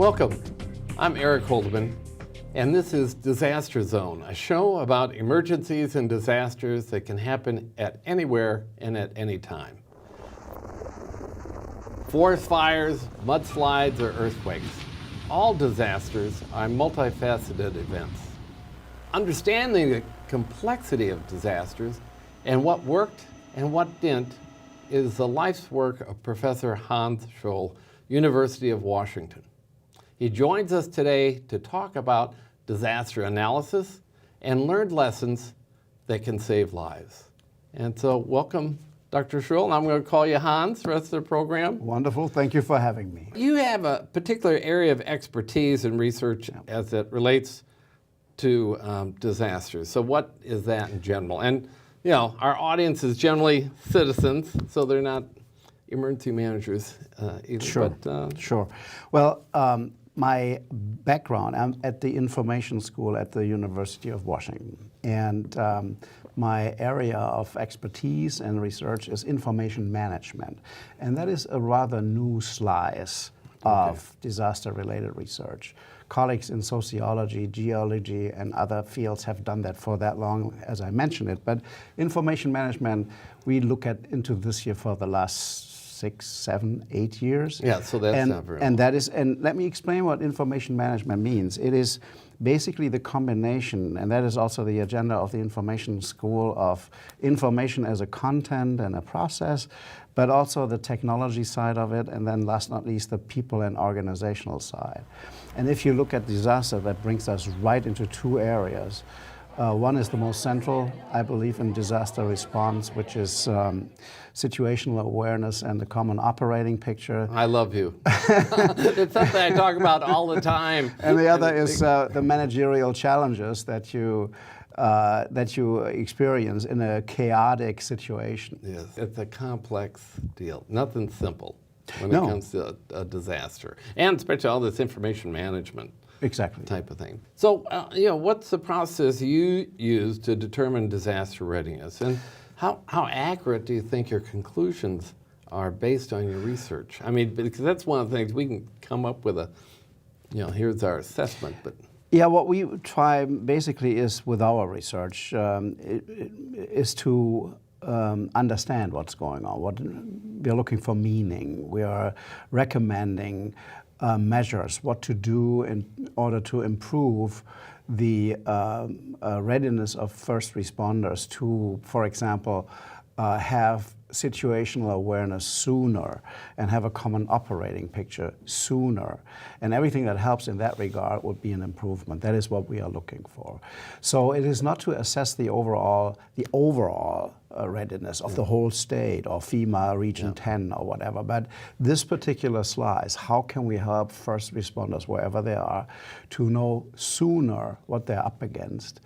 Welcome. I'm Eric Holdeman, and this is Disaster Zone, a show about emergencies and disasters that can happen at anywhere and at any time. Forest fires, mudslides, or earthquakes. All disasters are multifaceted events. Understanding the complexity of disasters and what worked and what didn't is the life's work of Professor Hans Scholl, University of Washington. He joins us today to talk about disaster analysis and learned lessons that can save lives. And so welcome, Dr. Scholl. I'm going to call you Hans the rest of the program. Wonderful. Thank you for having me. You have a particular area of expertise in research as it relates to disasters. So what is that in general? And you know, our audience is generally citizens, so they're not emergency managers either. Sure. But, Sure. Well, my background, I'm at the information school at the University of Washington. And my area of expertise and research is information management. And that is a rather new slice of disaster-related research. Colleagues in sociology, geology, and other fields have done that for that long, as I mentioned it. But information management, we look at into this year for the last 6, 7, 8 years. Yeah, so that's not very long. And let me explain what information management means. It is basically the combination, and that is also the agenda of the information school, of information as a content and a process, but also the technology side of it, and then last but not least, the people and organizational side. And if you look at disaster, that brings us right into two areas. One is the most central, I believe, in disaster response, which is situational awareness and the common operating picture. I love you. It's something I talk about all the time. And the other is the managerial challenges that you experience in a chaotic situation. Yes, it's a complex deal. Nothing simple when it comes to a disaster, and especially all this information management. Exactly. Type of thing. So, you know, what's the process you use to determine disaster readiness, and how accurate do you think your conclusions are based on your research? I mean, because that's one of the things we can come up with here's our assessment, but. Yeah, what we try basically is with our research is to understand what's going on. We are looking for meaning. We are recommending measures, what to do in order to improve the readiness of first responders to, for example, have situational awareness sooner and have a common operating picture sooner. And everything that helps in that regard would be an improvement. That is what we are looking for. So it is not to assess the overall readiness of the whole state or FEMA Region 10 or whatever, but this particular slice, how can we help first responders wherever they are to know sooner what they're up against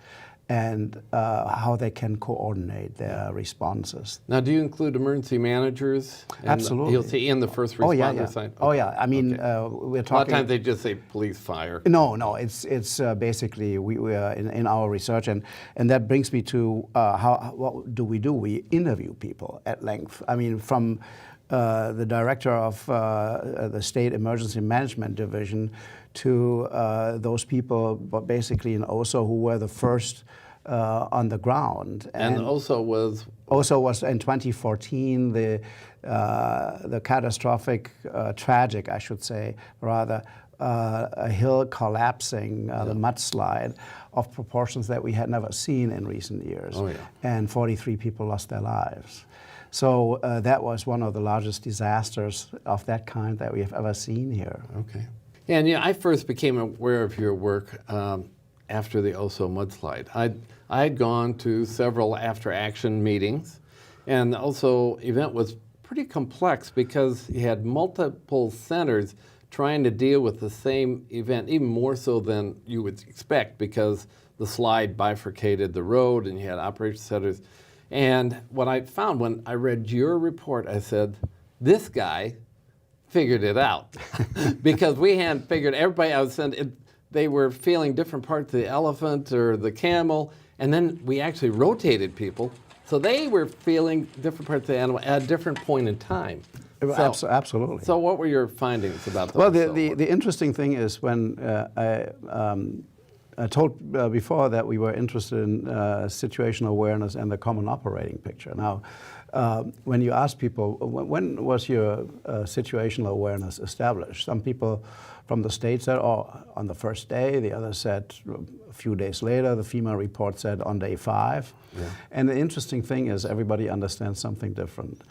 and how they can coordinate their responses. Now, do you include emergency managers? Absolutely. You'll see in the first responder side? Oh, yeah. I mean, we're talking... A lot of times they just say police, fire. No. It's basically, we are in our research, and that brings me to what do? We interview people at length. I mean, from the director of the State Emergency Management Division to those people, but basically in OSO, who were the first on the ground. And OSO was in 2014 the catastrophic, tragic, I should say, rather, a hill collapsing, the mudslide of proportions that we had never seen in recent years. Oh, yeah. And 43 people lost their lives. So that was one of the largest disasters of that kind that we have ever seen here. Okay. And I first became aware of your work after the OSO mudslide. I had gone to several after-action meetings, and the OSO event was pretty complex because you had multiple centers trying to deal with the same event, even more so than you would expect, because the slide bifurcated the road and you had operation centers. And what I found when I read your report, I said, this guy figured it out. Because we hadn't figured, everybody I was saying, they were feeling different parts of the elephant or the camel, and then we actually rotated people, so they were feeling different parts of the animal at a different point in time. Absolutely. So what were your findings about the Well, OSO? the interesting thing is when I told before that we were interested in situational awareness and the common operating picture. Now, when you ask people, when was your situational awareness established? Some people from the state said, oh, on the first day. The others said a few days later. The FEMA report said on day 5. Yeah. And the interesting thing is everybody understands something different.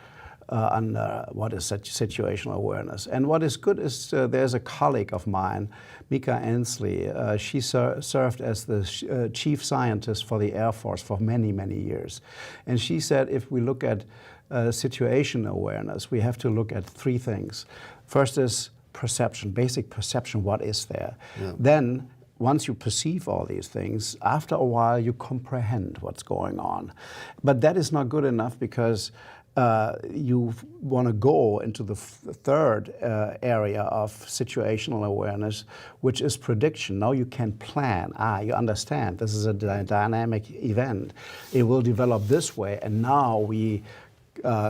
Under what is situational awareness. And what is good is there's a colleague of mine, Mika Ansley. She served as the chief scientist for the Air Force for many, many years. And she said if we look at situational awareness, we have to look at 3 things. First is perception, basic perception, what is there? Yeah. Then once you perceive all these things, after a while you comprehend what's going on. But that is not good enough because you want to go into the third area of situational awareness, which is prediction. Now you can plan. You understand this is a dynamic event. It will develop this way, and now we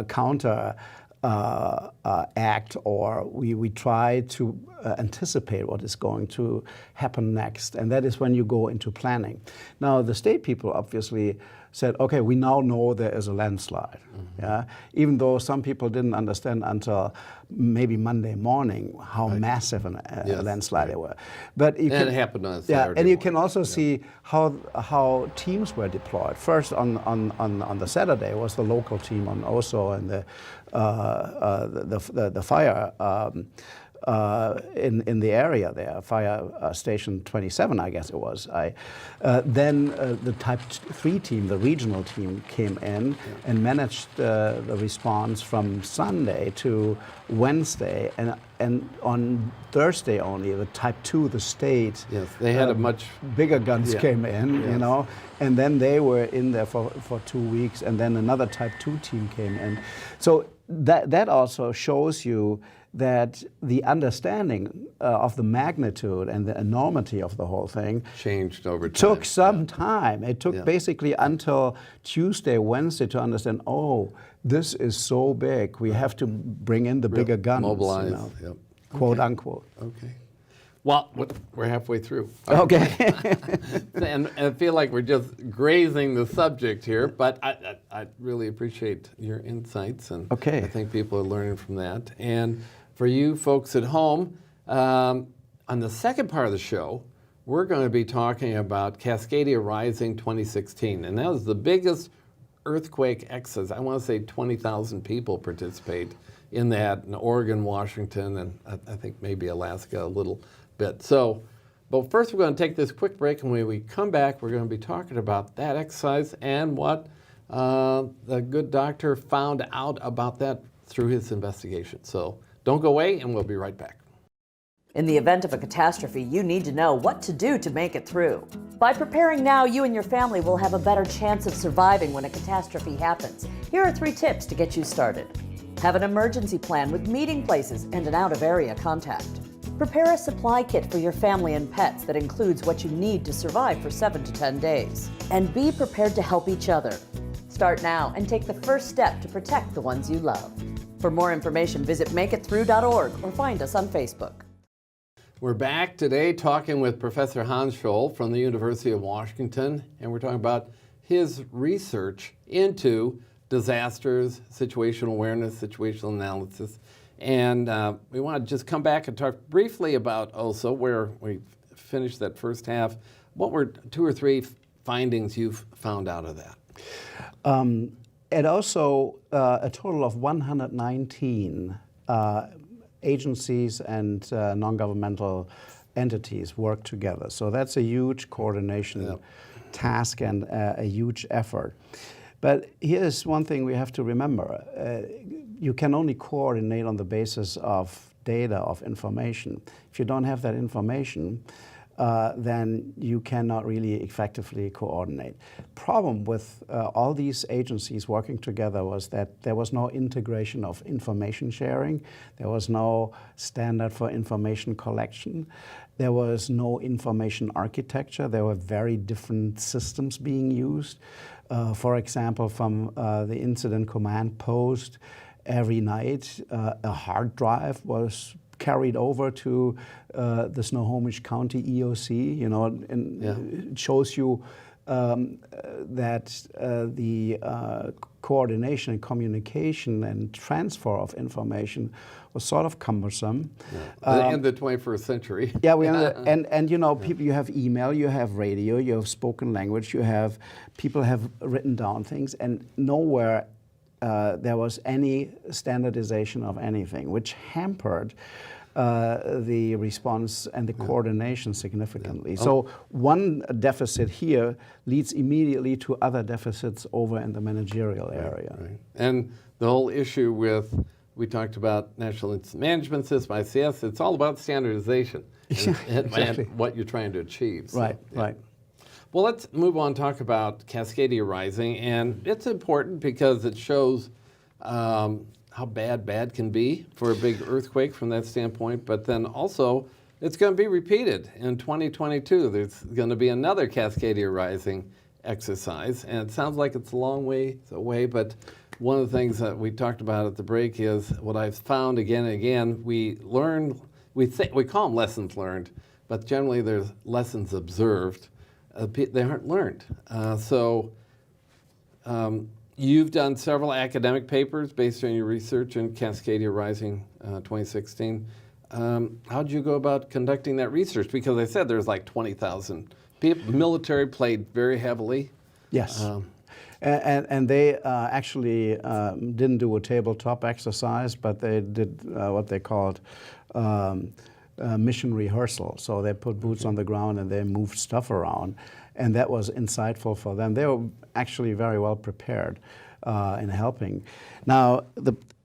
counter act, or we try to anticipate what is going to happen next. And that is when you go into planning. Now, the state people obviously said, okay, we now know there is a landslide. Mm-hmm. Yeah? Even though some people didn't understand until maybe Monday morning how massive a landslide they were. But you it happened on Saturday and you can also see how teams were deployed. First on the Saturday was the local team on OSO and the fire in the area there, fire station 27, I guess it was. Then the Type 3 team, the regional team, came in and managed the response from Sunday to Wednesday, and on Thursday only, the Type 2, the state, they had a much bigger guns came in, you know, and then they were in there for 2 weeks, and then another Type 2 team came in. So that also shows you that the understanding of the magnitude and the enormity of the whole thing changed over time. Took some time. It took basically until Tuesday, Wednesday to understand, oh, this is so big. We have to bring in the bigger guns. Mobilize, you know, quote unquote. Okay. Well, we're halfway through. Okay. and I feel like we're just grazing the subject here, but I really appreciate your insights, and I think people are learning from that. And for you folks at home, on the second part of the show, we're going to be talking about Cascadia Rising 2016, and that was the biggest earthquake exercise. I want to say 20,000 people participate in that in Oregon, Washington, and I think maybe Alaska a little bit. So, but first we're going to take this quick break, and when we come back, we're going to be talking about that exercise and what the good doctor found out about that through his investigation. So don't go away, and we'll be right back. In the event of a catastrophe, you need to know what to do to make it through. By preparing now, you and your family will have a better chance of surviving when a catastrophe happens. Here are 3 tips to get you started. Have an emergency plan with meeting places and an out-of-area contact. Prepare a supply kit for your family and pets that includes what you need to survive for 7 to 10 days. And be prepared to help each other. Start now and take the first step to protect the ones you love. For more information, visit makeitthrough.org or find us on Facebook. We're back today talking with Professor Hans Scholl from the University of Washington, and we're talking about his research into disasters, situational awareness, situational analysis. And we want to just come back and talk briefly about OSO, where we finished that first half. What were 2 or 3 findings you've found out of that? And also a total of 119 agencies and non-governmental entities work together. So that's a huge coordination task and a huge effort. But here's one thing we have to remember. You can only coordinate on the basis of data, of information. If you don't have that information, then you cannot really effectively coordinate. Problem with all these agencies working together was that there was no integration of information sharing. There was no standard for information collection. There was no information architecture. There were very different systems being used. For example, from the incident command post every night a hard drive was carried over to the Snohomish County EOC, you know, and it shows you that the coordination and communication and transfer of information was sort of cumbersome. In the 21st century. Yeah, and you know, people, you have email, you have radio, you have spoken language, you have people have written down things, and nowhere there was any standardization of anything, which hampered the response and the coordination significantly. So one deficit here leads immediately to other deficits over in the managerial area. Right. And the whole issue with, we talked about National Incident Management System, ICS, it's all about standardization and what you're trying to achieve. So, Right, right. Well, let's move on and talk about Cascadia Rising. And it's important because it shows how bad can be for a big earthquake from that standpoint. But then also, it's going to be repeated in 2022. There's going to be another Cascadia Rising exercise. And it sounds like it's a long way away, but one of the things that we talked about at the break is what I've found again and again, we call them lessons learned, but generally there's lessons observed. They aren't learned. You've done several academic papers based on your research in Cascadia Rising 2016. How did you go about conducting that research? Because I said there's like 20,000 people. Military played very heavily. Yes. And they actually didn't do a tabletop exercise, but they did what they called mission rehearsal. So they put boots on the ground and they moved stuff around. And that was insightful for them. They were actually very well prepared in helping. Now,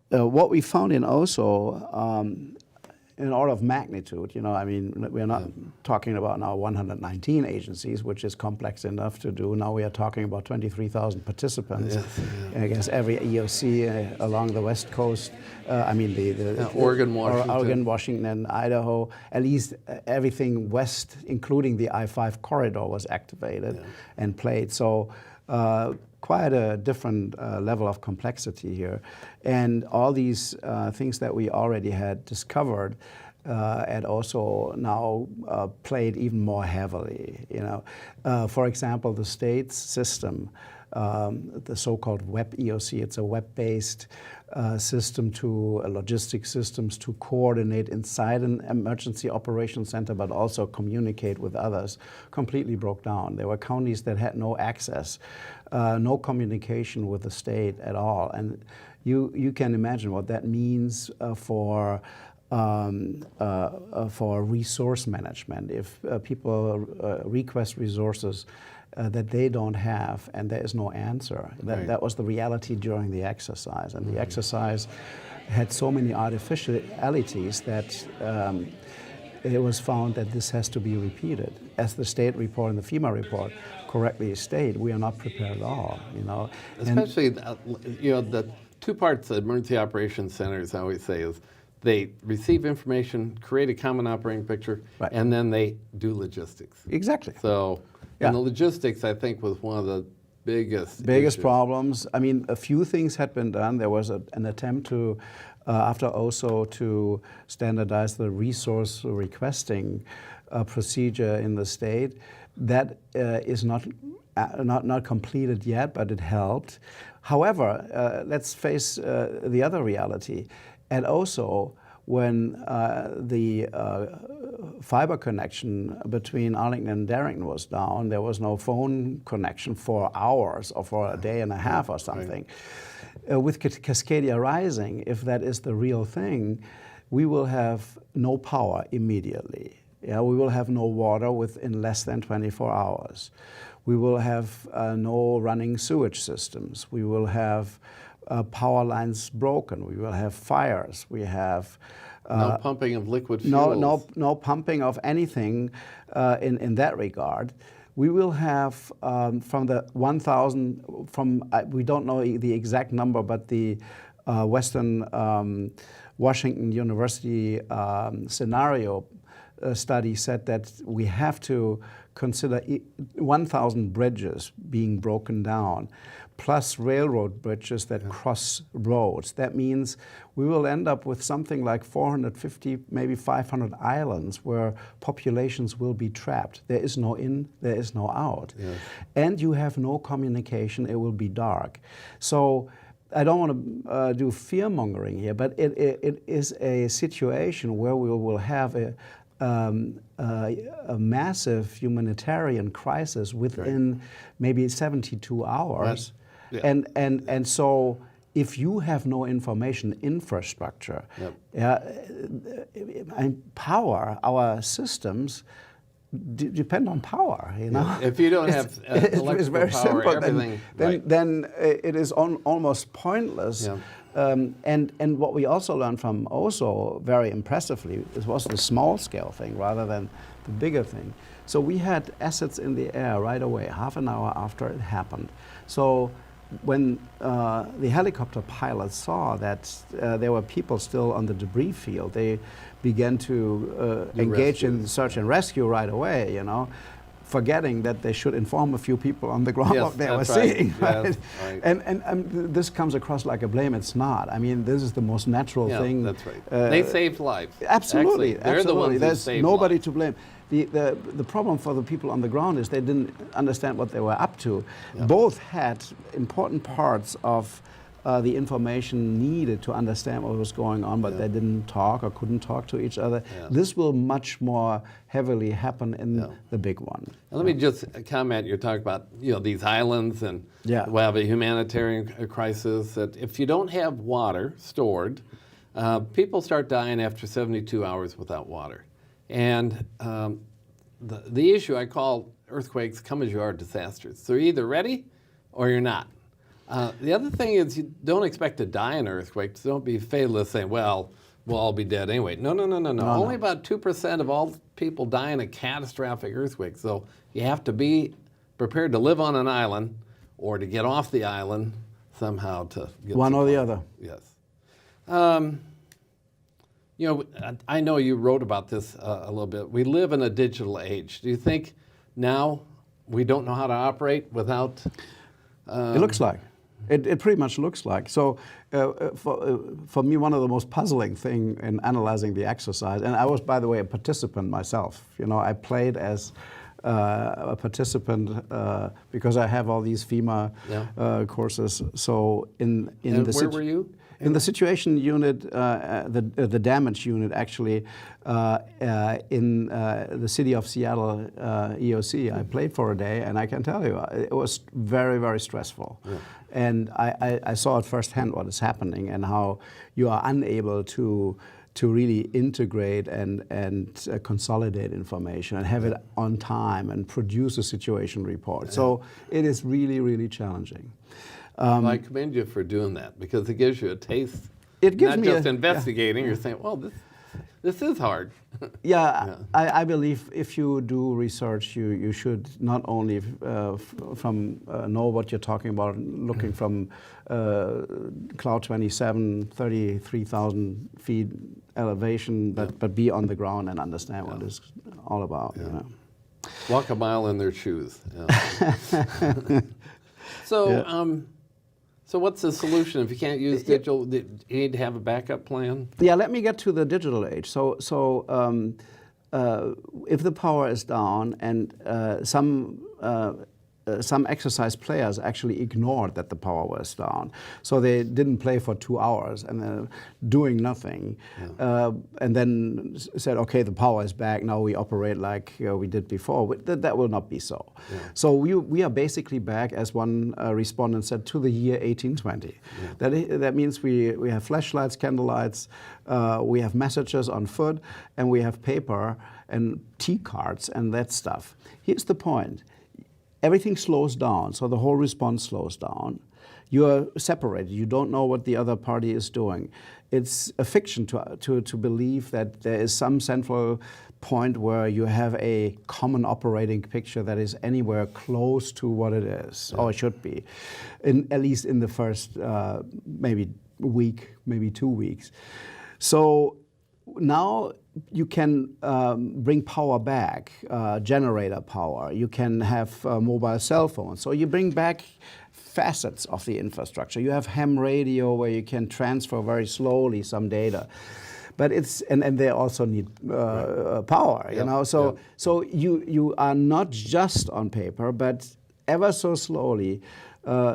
what we found in OSO, in order of magnitude, you know, I mean, we're not talking about now 119 agencies, which is complex enough to do. Now we are talking about 23,000 participants. Against every EOC along the West Coast. I mean, Oregon, Washington, and Idaho. At least everything west, including the I-5 corridor, was activated and played. So. Quite a different level of complexity here. And all these things that we already had discovered and also now played even more heavily. You know, for example, the state's system, the so-called web EOC, it's a web-based system to logistics systems to coordinate inside an emergency operations center, but also communicate with others, completely broke down. There were counties that had no access, no communication with the state at all. And you can imagine what that means for resource management. If people request resources that they don't have and there is no answer. That was the reality during the exercise. And the exercise had so many artificialities that it was found that this has to be repeated. As the state report and the FEMA report correctly state, we are not prepared at all, you know. Especially, you know, the two parts of emergency operations centers, I always say, is they receive information, create a common operating picture, and then they do logistics. Exactly. So, and the logistics, I think, was one of the biggest problems. I mean, a few things had been done. There was an attempt to, after OSO, to standardize the resource requesting procedure in the state. That is not completed yet, but it helped. However, let's face the other reality. At OSO, when the fiber connection between Arlington and Darrington was down, there was no phone connection for hours or for a day and a half or something. With Cascadia Rising, if that is the real thing, we will have no power immediately. Yeah, we will have no water within less than 24 hours. We will have no running sewage systems. We will have power lines broken. We will have fires. We have no pumping of liquid fuels. No pumping of anything in that regard. We will have from the 1,000, we don't know the exact number, but the Western Washington University scenario study said that we have to consider 1,000 bridges being broken down, plus railroad bridges that cross roads. That means we will end up with something like 450, maybe 500 islands where populations will be trapped. There is no in, there is no out. Yes. And you have no communication, it will be dark. So I don't want to do fear-mongering here, but it is a situation where we will have a massive humanitarian crisis within maybe 72 hours. Yeah. And so if you have no information infrastructure, and power, our systems depend on power, you know. If you don't have it's very power, simple. everything, Then it is almost pointless. Yeah. And what we also learned from OSO very impressively, it was the small scale thing rather than the bigger thing. So we had assets in the air right away, half an hour after it happened. So when the helicopter pilots saw that there were people still on the debris field, they began to engage in search and rescue right away, you know, forgetting that they should inform a few people on the ground what they were seeing. Right? Yes, right. And this comes across like a blame. It's not. I mean, this is the most natural thing. That's right. They saved lives. Absolutely. Actually, they're the ones There's who saved nobody lives. to blame. The problem for the people on the ground is they didn't understand what they were up to. Yeah. Both had important parts of the information needed to understand what was going on, but they didn't talk or couldn't talk to each other. Yeah. This will much more heavily happen in the big one. And let me just comment. You're talking about these islands, and we'll have a humanitarian crisis. That if you don't have water stored, people start dying after 72 hours without water. And the issue I call earthquakes come as you are disasters. So you're either ready or you're not. The other thing is you don't expect to die in an earthquake. So don't be fatalist saying, well, we'll all be dead anyway. No. Only about 2% of all people die in a catastrophic earthquake. So you have to be prepared to live on an island or to get off the island somehow to get one or the other. Yes. I know you wrote about this a little bit. We live in a digital age. Do you think now we don't know how to operate without? It looks like. It pretty much looks like. So for me, one of the most puzzling thing in analyzing the exercise, and I was, by the way, a participant myself. I played as a participant because I have all these FEMA courses. So in where were you? In the situation unit, the damage unit, actually, in the city of Seattle EOC, I played for a day, and I can tell you, it was very, very stressful. Yeah. And I saw it firsthand what is happening and how you are unable to really integrate and consolidate information and have it on time and produce a situation report. So it is really, really challenging. I commend you for doing that because it gives you a taste. It gives not me just investigating. You're saying, well, this is hard. I believe if you do research, you should not only know what you're talking about, looking from Cloud 27, 33,000 feet elevation, but be on the ground and understand what it's all about. Walk a mile in their shoes. So what's the solution if you can't use digital? Do you need to have a backup plan? Yeah, let me get to the digital age. So if the power is down and some exercise players actually ignored that the power was down. So they didn't play for 2 hours and they're doing nothing. And then said, okay, the power is back, now we operate like we did before. That will not be so. So we are basically back, as one respondent said, to the year 1820. That means we have flashlights, candlelights, we have messages on foot, and we have paper and tea cards and that stuff. Here's the point. Everything slows down, so the whole response slows down. You are separated. You don't know what the other party is doing. It's a fiction to believe that there is some central point where you have a common operating picture that is anywhere close to what it is, or it should be, at least in the first maybe week, maybe 2 weeks. So now you can bring power back, generator power. You can have mobile cell phones. So you bring back facets of the infrastructure. You have ham radio where you can transfer very slowly some data. But it's and they also need power, you know. So so you are not just on paper, but ever so slowly,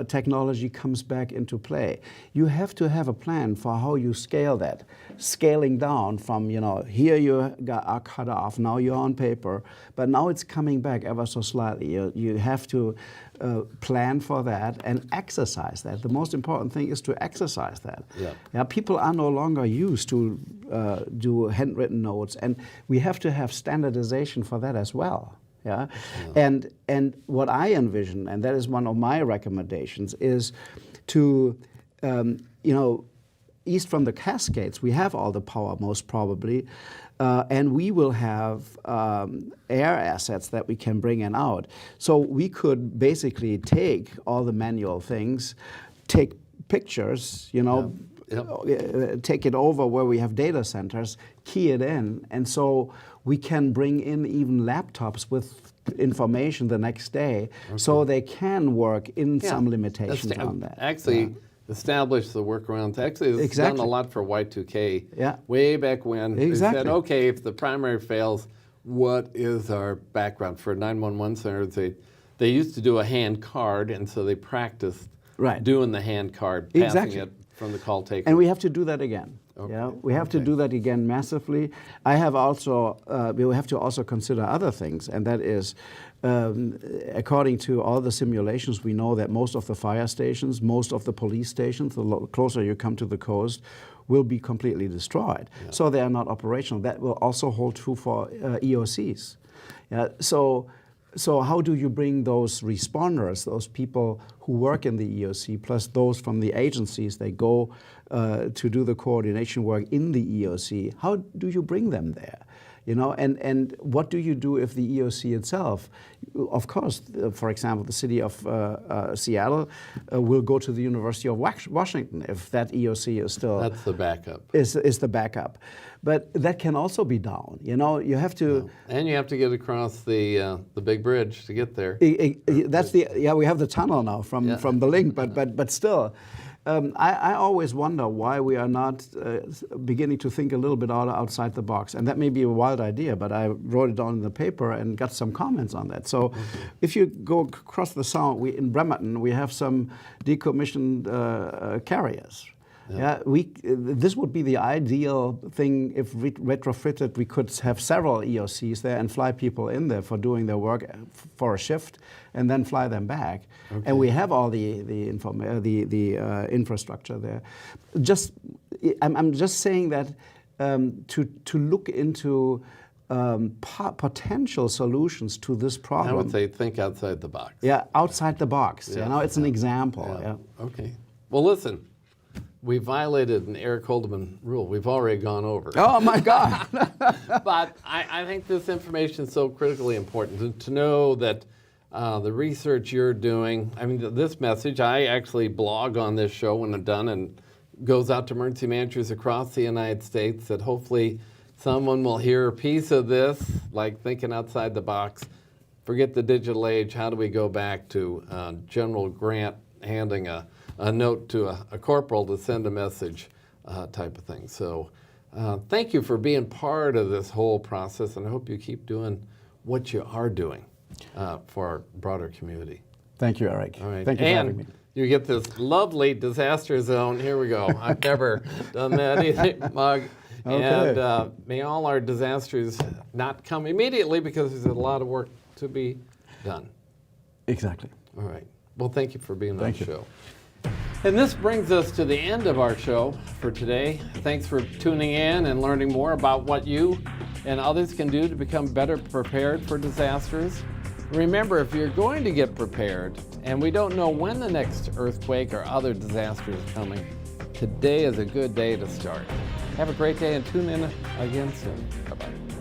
technology comes back into play. You have to have a plan for how you scale that. Scaling down from, you know, here you are cut off, now you're on paper, but now it's coming back ever so slightly. You have to plan for that and exercise that. The most important thing is to exercise that. Yeah, people are no longer used to do handwritten notes, and we have to have standardization for that as well. Yeah? And what I envision, and that is one of my recommendations, is to, you know, east from the Cascades, we have all the power most probably, and we will have air assets that we can bring in out. So we could basically take all the manual things, take pictures, you know, take it over where we have data centers, key it in, and so we can bring in even laptops with information the next day, so they can work in some limitations on that. Actually, establish the workarounds. Actually, it's done a lot for Y2K. Way back when they said, okay, if the primary fails, what is our background? For 911 centers, they used to do a hand card, and so they practiced doing the hand card, passing it from the call taker. And we have to do that again. Yeah, we have to do that again massively. I have also, we have to also consider other things, and that is, according to all the simulations, we know that most of the fire stations, most of the police stations, the closer you come to the coast, will be completely destroyed. So they are not operational. That will also hold true for EOCs. So how do you bring those responders, those people who work in the EOC, plus those from the agencies, they go to do the coordination work in the EOC, how do you bring them there? You know, and what do you do if the EOC itself, of course, for example, the city of Seattle will go to the University of Washington if that EOC is still... That's the backup. Is the backup. But that can also be down, you know, you have to... And you have to get across the big bridge to get there. That's we have the tunnel now from the link, but still. I always wonder why we are not beginning to think a little bit outside the box. And that may be a wild idea, but I wrote it down in the paper and got some comments on that. So if you go across the Sound, in Bremerton, we have some decommissioned carriers. This would be the ideal thing if retrofitted. We could have several EOCs there and fly people in there for doing their work for a shift, and then fly them back. And we have all the infrastructure there. I'm just saying that to look into potential solutions to this problem. I would say think outside the box. Yeah, outside the box. You know, it's an example. Okay. Well, listen. We violated an Eric Holdeman rule. We've already gone over. Oh, my God. But I think this information is so critically important to know that the research you're doing, I mean, this message, I actually blog on this show when I'm done, and goes out to emergency managers across the United States, that hopefully someone will hear a piece of this, like thinking outside the box. Forget the digital age. How do we go back to General Grant handing a note to a corporal to send a message type of thing. So thank you for being part of this whole process, and I hope you keep doing what you are doing for our broader community. Thank you, Eric. All right. Thank you for having me. You get this lovely disaster zone. Here we go. I've never done that either, Mug. Okay. And may all our disasters not come immediately, because there's a lot of work to be done. Exactly. All right. Well, thank you for being on the show. You. And this brings us to the end of our show for today. Thanks for tuning in and learning more about what you and others can do to become better prepared for disasters. Remember, if you're going to get prepared, and we don't know when the next earthquake or other disaster is coming, today is a good day to start. Have a great day and tune in again soon. Bye-bye.